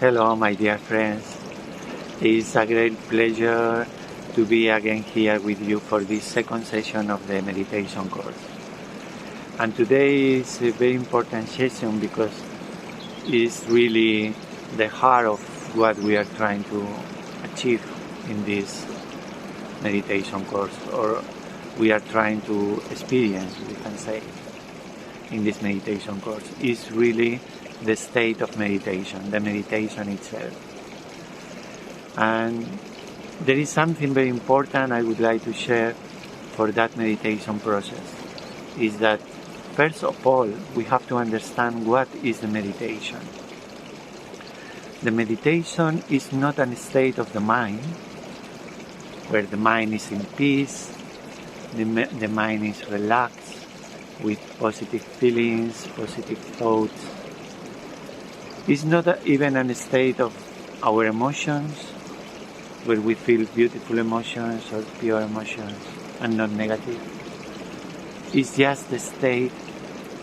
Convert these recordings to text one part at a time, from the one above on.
Hello, my dear friends. It's a great pleasure to be again here with you for this second session of the meditation course. And today is a very important session because it's really the heart of what we are trying to achieve in this meditation course, or we are trying to experience, we can say, in this meditation course. Is really the state of meditation, the meditation itself. And there is something very important I would like to share for that meditation process, is that first of all we have to understand what is the meditation. The meditation is not a state of the mind where the mind is in peace, the mind is relaxed with positive feelings, positive thoughts. It's not even a state of our emotions where we feel beautiful emotions or pure emotions and not negative. It's just the state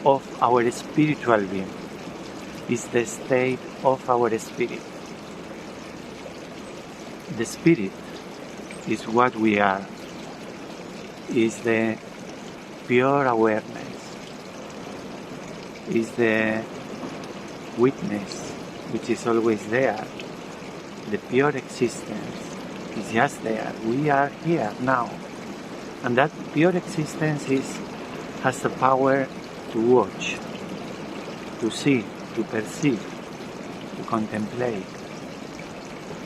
of our spiritual being. It's the state of our spirit. The spirit is what we are. Is the pure awareness. Is the witness which is always there. The pure existence is just there. We are here now. And that pure existence has the power to watch, to see, to perceive, to contemplate.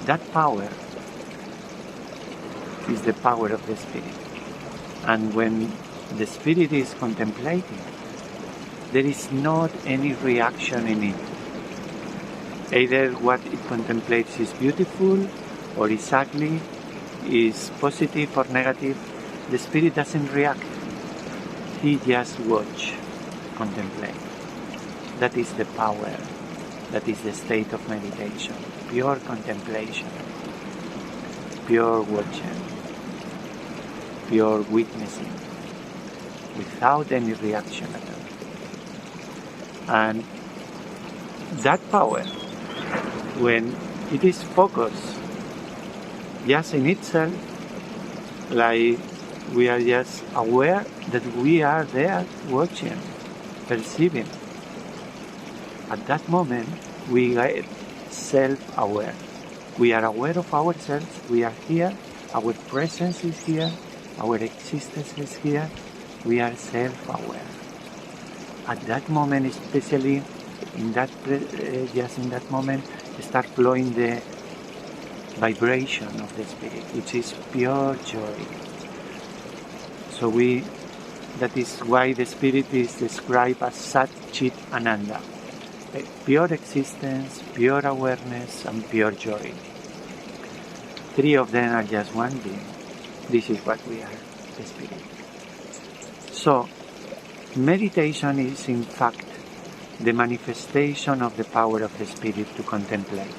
That power is the power of the spirit. And when the spirit is contemplating, there is not any reaction in it. Either what it contemplates is beautiful or is ugly, is positive or negative. The spirit doesn't react. He just watch, contemplate. That is the power. That is the state of meditation. Pure contemplation. Pure watching. Pure witnessing. Without any reaction at all. And that power, when it is focused just in itself, like we are just aware that we are there watching, perceiving, at that moment we get self-aware. We are aware of ourselves, we are here, our presence is here, our existence is here, we are self-aware. At that moment, especially in that just in that moment, start flowing the vibration of the spirit, which is pure joy. So that is why the spirit is described as Sat Chit Ananda, pure existence, pure awareness, and pure joy. Three of them are just one being. This is what we are, the spirit. So meditation is in fact the manifestation of the power of the spirit to contemplate.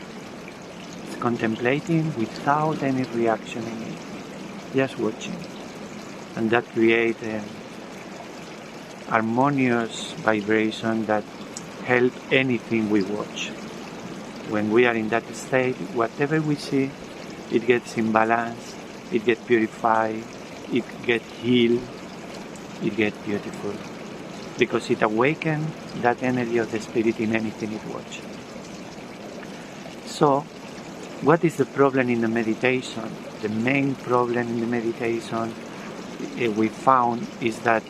It's contemplating without any reaction in it, just watching. And that creates an harmonious vibration that helps anything we watch. When we are in that state, whatever we see, it gets in balance, it gets purified, it gets healed, it gets beautiful. Because it awakens that energy of the spirit in anything it watches. So, what is the problem in the meditation? The main problem in the meditation we found is that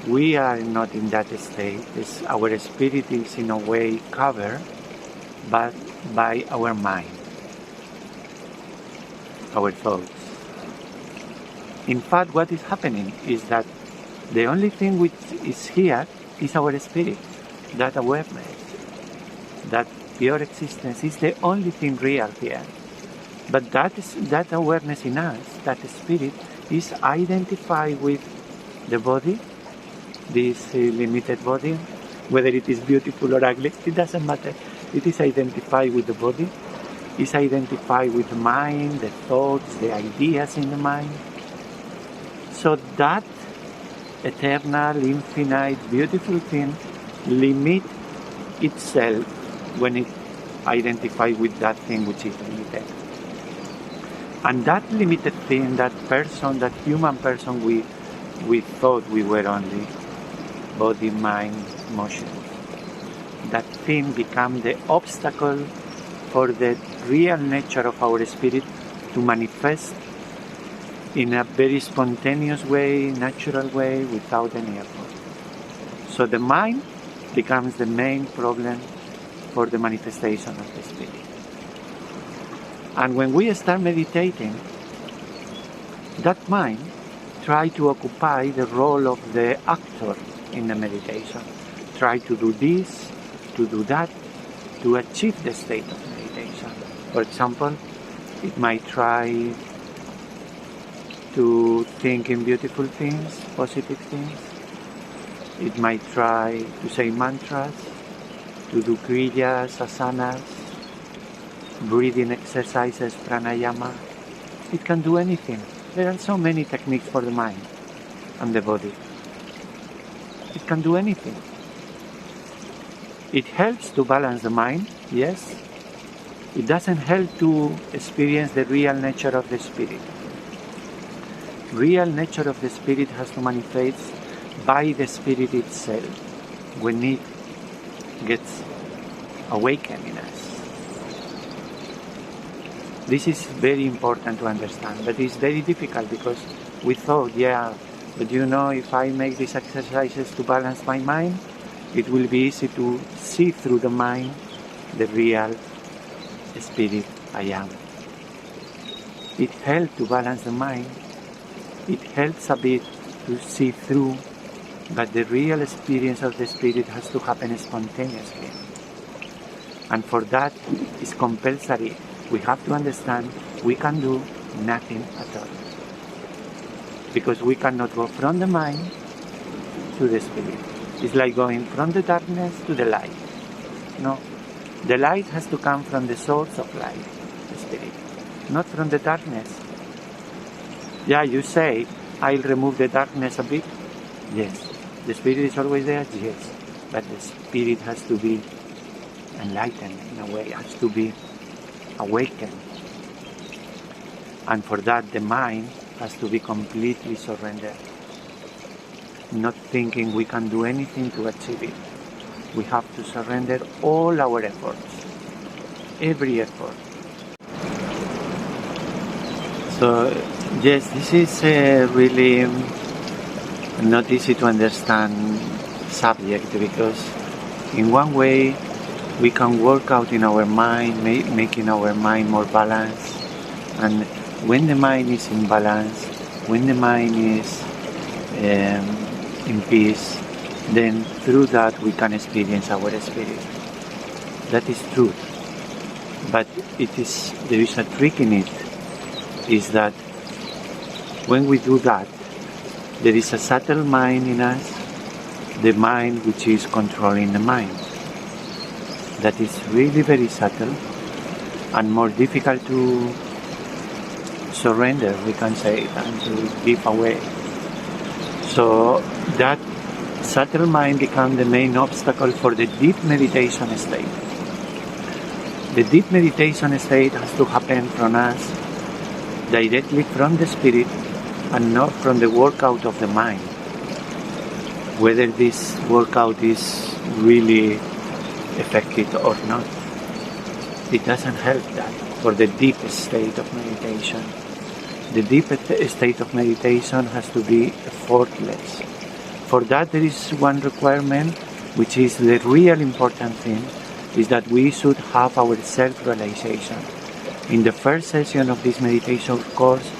we are not in that state. Our spirit is in a way covered but by our mind, our thoughts. In fact, what is happening is that the only thing which is here is our spirit, that awareness, that pure existence is the only thing real here. But that awareness in us, that spirit, is identified with the body, this limited body, whether it is beautiful or ugly, it doesn't matter. It is identified with the body, it's identified with the mind, the thoughts, the ideas in the mind. So that eternal, infinite, beautiful thing limits itself when it identify with that thing which is limited. And that limited thing, that person, that human person, we thought we were only body, mind, emotions. That thing became the obstacle for the real nature of our spirit to manifest in a very spontaneous way, natural way, without any effort. So the mind becomes the main problem for the manifestation of the spirit. And when we start meditating, that mind tries to occupy the role of the actor in the meditation. Try to do this, to do that, to achieve the state of meditation. For example, it might try to think in beautiful things, positive things. It might try to say mantras, to do kriyas, asanas, breathing exercises, pranayama. It can do anything. There are so many techniques for the mind and the body. It can do anything. It helps to balance the mind, yes. It doesn't help to experience the real nature of the spirit. Real nature of the spirit has to manifest by the spirit itself when it gets awakened in us. This is very important to understand, but it's very difficult because we thought, but if I make these exercises to balance my mind, it will be easy to see through the mind the real spirit I am. It helps to balance the mind. It helps a bit to see through, but the real experience of the spirit has to happen spontaneously. And for that, it's compulsory. We have to understand we can do nothing at all. Because we cannot go from the mind to the spirit. It's like going from the darkness to the light. No, the light has to come from the source of light, the spirit, not from the darkness. You say, I'll remove the darkness a bit. Yes. The spirit is always there, yes. But the spirit has to be enlightened in a way, has to be awakened. And for that, the mind has to be completely surrendered. Not thinking we can do anything to achieve it. We have to surrender all our efforts, every effort. So, yes, this is a really not easy to understand subject because in one way we can work out in our mind, making our mind more balanced. And when the mind is in balance, when the mind is in peace, then through that we can experience our spirit. That is truth. But there is a trick in it, is that when we do that, there is a subtle mind in us, the mind which is controlling the mind. That is really very subtle and more difficult to surrender, we can say, and to give away. So that subtle mind becomes the main obstacle for the deep meditation state. The deep meditation state has to happen from us, directly from the spirit, and not from the workout of the mind. Whether this workout is really effective or not, it doesn't help that for the deep state of meditation. The deep state of meditation has to be effortless. For that there is one requirement, which is the real important thing, is that we should have our self-realization. In the first session of this meditation course,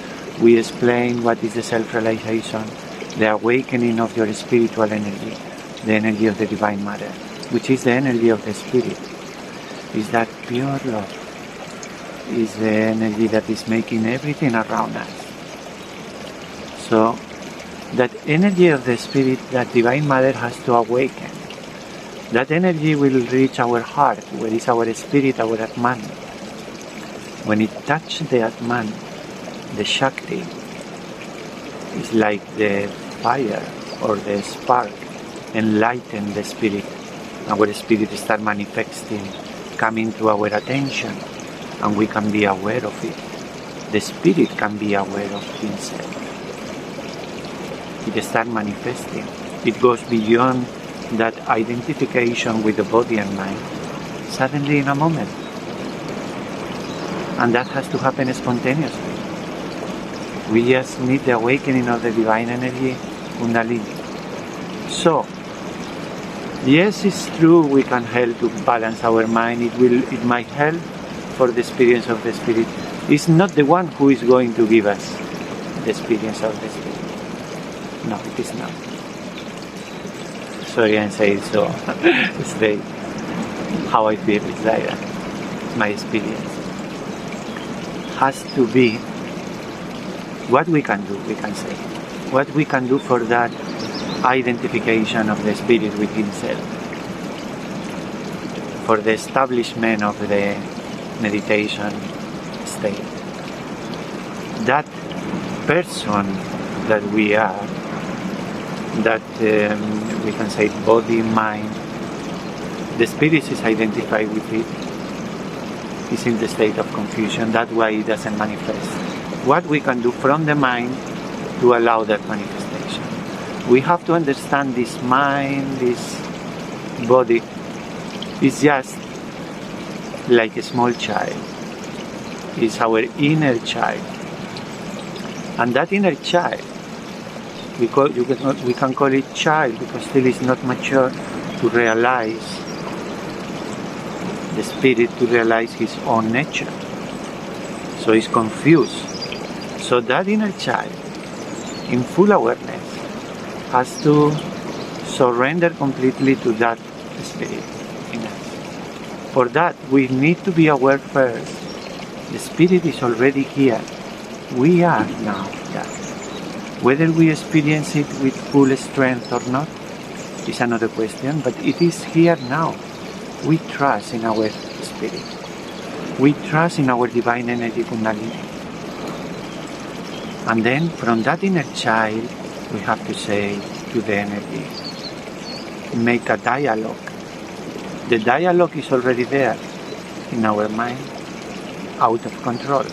we explain what is the self-realization, the awakening of your spiritual energy, the energy of the Divine Mother, which is the energy of the Spirit. Is that pure love. Is the energy that is making everything around us. So, that energy of the Spirit, that Divine Mother has to awaken. That energy will reach our heart, where is our spirit, our Atman. When it touches the Atman, the Shakti is like the fire or the spark, enlighten the spirit. Our spirit start manifesting coming to our attention, and we can be aware of it. The spirit can be aware of himself. It starts manifesting. It goes beyond that identification with the body and mind, suddenly in a moment. And that has to happen spontaneously. We just need the awakening of the divine energy, Kundalini. So, yes, it's true, we can help to balance our mind. It might help for the experience of the spirit. It's not the one who is going to give us the experience of the spirit. No, it is not. Sorry, I'm saying so. It's how I feel. It's like that. My experience has to be what we can do. We can say what we can do for that identification of the spirit with himself, for the establishment of the meditation state. That person that we are, that we can say body, mind, the spirit is identified with it, is in the state of confusion. That's why it doesn't manifest. What we can do from the mind to allow that manifestation. We have to understand this mind, this body is just like a small child. It's our inner child. And that inner child, we can call it child because still it's not mature to realize the spirit, to realize his own nature. So he's confused. So that inner child, in full awareness, has to surrender completely to that spirit in us. For that, we need to be aware first. The spirit is already here. We are now that. Whether we experience it with full strength or not is another question, but it is here now. We trust in our spirit. We trust in our divine energy, Kundalini. And then from that inner child, we have to say to the energy, make a dialogue. The dialogue is already there in our mind, out of control,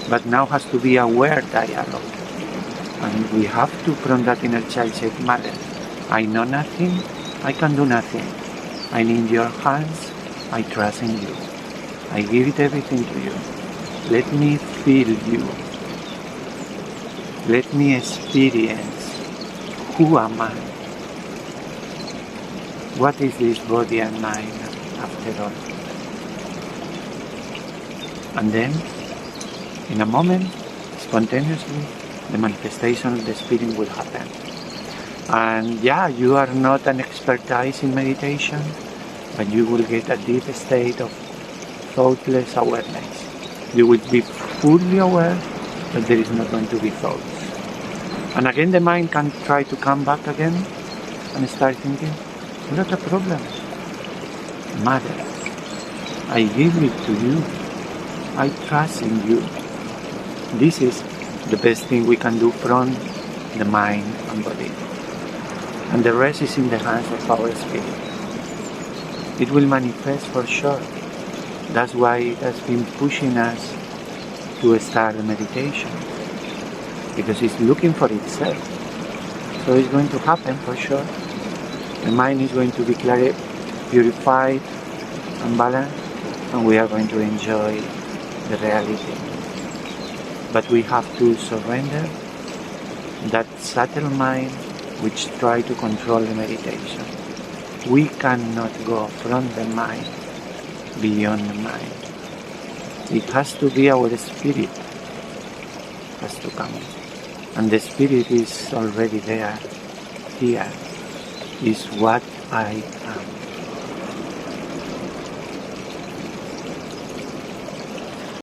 but now has to be aware dialogue. And we have to, from that inner child, say, Mother, I know nothing, I can do nothing. I'm in your hands, I trust in you. I give it everything to you. Let me feel you. Let me experience who am I. What is this body and mind after all? And then, in a moment, spontaneously, the manifestation of the spirit will happen. And yeah, you are not an expertise in meditation, but you will get a deep state of thoughtless awareness. You will be fully aware that there is not going to be thoughts. And again, the mind can try to come back again and start thinking, not a problem. Mother, I give it to you. I trust in you. This is the best thing we can do from the mind and body. And the rest is in the hands of our spirit. It will manifest for sure. That's why it has been pushing us to start the meditation. Because it's looking for itself. So it's going to happen for sure. The mind is going to be clear, purified and balanced, and we are going to enjoy the reality. But we have to surrender that subtle mind which tries to control the meditation. We cannot go from the mind beyond the mind. It has to be our spirit has to come. And the spirit is already there. Here is what I am.